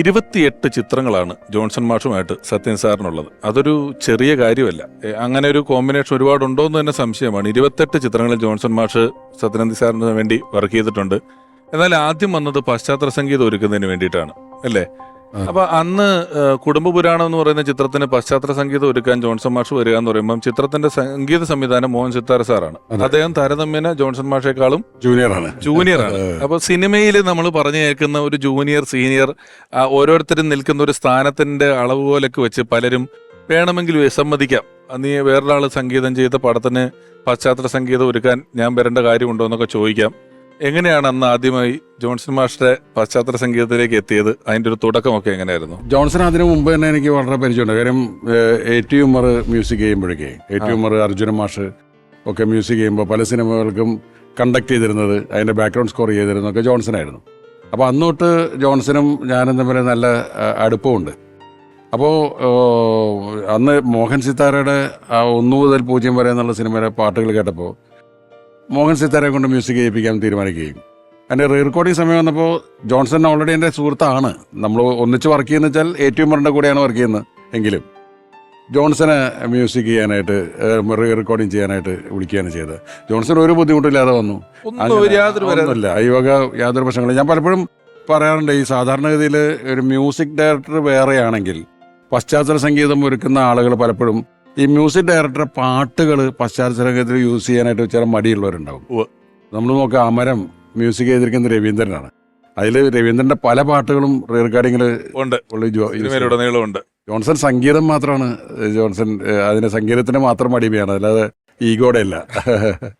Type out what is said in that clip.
28 ചിത്രങ്ങളാണ് ജോൺസൺ മാഷുമായിട്ട് സത്യൻ സാറിനുള്ളത്. അതൊരു ചെറിയ കാര്യമല്ല. അങ്ങനെ ഒരു കോമ്പിനേഷൻ ഒരുപാടുണ്ടോ എന്ന് തന്നെ സംശയമാണ്. 28 ചിത്രങ്ങളിൽ ജോൺസൺ മാഷ് സത്യനന്ദി സാറിന് വേണ്ടി വർക്ക് ചെയ്തിട്ടുണ്ട്. എന്നാൽ ആദ്യം വന്നത് പശ്ചാത്തല സംഗീതം ഒരുക്കുന്നതിന് വേണ്ടിയിട്ടാണ്, അല്ലേ? അപ്പൊ അന്ന് കുടുംബ പുരാണം എന്ന് പറയുന്ന ചിത്രത്തിന് പശ്ചാത്തല സംഗീതം ഒരുക്കാൻ ജോൺസൺ മാഷ് വരിക എന്ന് പറയുമ്പോൾ ചിത്രത്തിന്റെ സംഗീത സംവിധാനം മോഹൻ സിത്താര സാറാണ്. അദ്ദേഹം താരതമ്യേന ജോൺസൺ മാഷേക്കാളും ജൂനിയറാണ്. അപ്പൊ സിനിമയിൽ നമ്മൾ പറഞ്ഞു കേൾക്കുന്ന ഒരു ജൂനിയർ സീനിയർ ഓരോരുത്തരും നിൽക്കുന്ന ഒരു സ്ഥാനത്തിന്റെ അളവ് പോലൊക്കെ വെച്ച് പലരും വേണമെങ്കിൽ വിസമ്മതിക്കാം. നീ വേറൊരാൾ സംഗീതം ചെയ്ത പടത്തിന് പശ്ചാത്തല സംഗീതം ഒരുക്കാൻ ഞാൻ വരേണ്ട കാര്യമുണ്ടോ എന്നൊക്കെ ചോദിക്കാം. എങ്ങനെയാണ് അന്ന് ആദ്യമായി ജോൺസൺ മാസ്റ്ററെ പശ്ചാത്തല സംഗീതത്തിലേക്ക് എത്തിയത്? അതിന്റെ ഒരു തുടക്കമൊക്കെ എങ്ങനെയായിരുന്നു? ജോൺസൺ അതിനു മുമ്പ് തന്നെ എനിക്ക് വളരെ പരിചയമുണ്ട്. കാര്യം A.T. ഉമ്മർ മ്യൂസിക് ചെയ്യുമ്പോഴേക്കേ A.T. ഉമ്മർ, അർജുന മാഷ് ഒക്കെ മ്യൂസിക് ചെയ്യുമ്പോൾ പല സിനിമകൾക്കും കണ്ടക്ട് ചെയ്തിരുന്നത്, അതിൻ്റെ ബാക്ക്ഗ്രൗണ്ട് സ്കോർ ചെയ്തിരുന്നതൊക്കെ ജോൺസനായിരുന്നു. അപ്പോൾ അന്നോട്ട് ജോൺസനും ഞാനും തമ്മിൽ നല്ല അടുപ്പമുണ്ട്. അപ്പോൾ അന്ന് മോഹൻ സിത്താരയുടെ 1 മുതൽ 0 വരെ എന്നുള്ള സിനിമയിലെ പാട്ടുകൾ കേട്ടപ്പോൾ മോഹൻ സിത്താരയെ കൊണ്ട് മ്യൂസിക് ചെയ്യിപ്പിക്കാൻ തീരുമാനിക്കുകയും എൻ്റെ റീ റെക്കോർഡിങ് സമയം വന്നപ്പോൾ ജോൺസൺ ഓൾറെഡി എൻ്റെ സുഹൃത്താണ്. നമ്മൾ ഒന്നിച്ച് വർക്ക് ചെയ്യുന്ന വെച്ചാൽ A.T. ഉമ്മറിൻ്റെ കൂടെയാണ് വർക്ക് ചെയ്യുന്നത്. എങ്കിലും ജോൺസനെ മ്യൂസിക് ചെയ്യാനായിട്ട് റീ റെക്കോർഡിങ് ചെയ്യാനായിട്ട് വിളിക്കുകയാണ് ചെയ്തത്. ജോൺസൺ ഒരു ബുദ്ധിമുട്ടില്ലാതെ വന്നു. ഒന്നുമില്ല, ഈ വക യാതൊരു പ്രശ്നങ്ങളും. ഞാൻ പലപ്പോഴും പറയാറുണ്ട്, ഈ സാധാരണഗതിയിൽ ഒരു മ്യൂസിക് ഡയറക്ടർ വേറെയാണെങ്കിൽ പശ്ചാത്തല സംഗീതം ഒരുക്കുന്ന ആളുകൾ പലപ്പോഴും ഈ മ്യൂസിക് ഡയറക്ടറെ പാട്ടുകൾ പശ്ചാത്തല സംഗീതത്തിൽ യൂസ് ചെയ്യാനായിട്ട് ചില മടിയുള്ളവരുണ്ടാവും. നമ്മൾ നോക്കുക, അമരം മ്യൂസിക് ചെയ്തിരിക്കുന്ന രവീന്ദ്രനാണ്. അതിൽ രവീന്ദ്രന്റെ പല പാട്ടുകളും റീ റെക്കോർഡിങ്ങിൽ ഉണ്ട്. ജോൺസൺ സംഗീതം മാത്രമാണ്. ജോൺസൺ അതിന് സംഗീതത്തിന് മാത്രം അടിമയാണ്, അല്ലാതെ ഈഗോടെ അല്ല.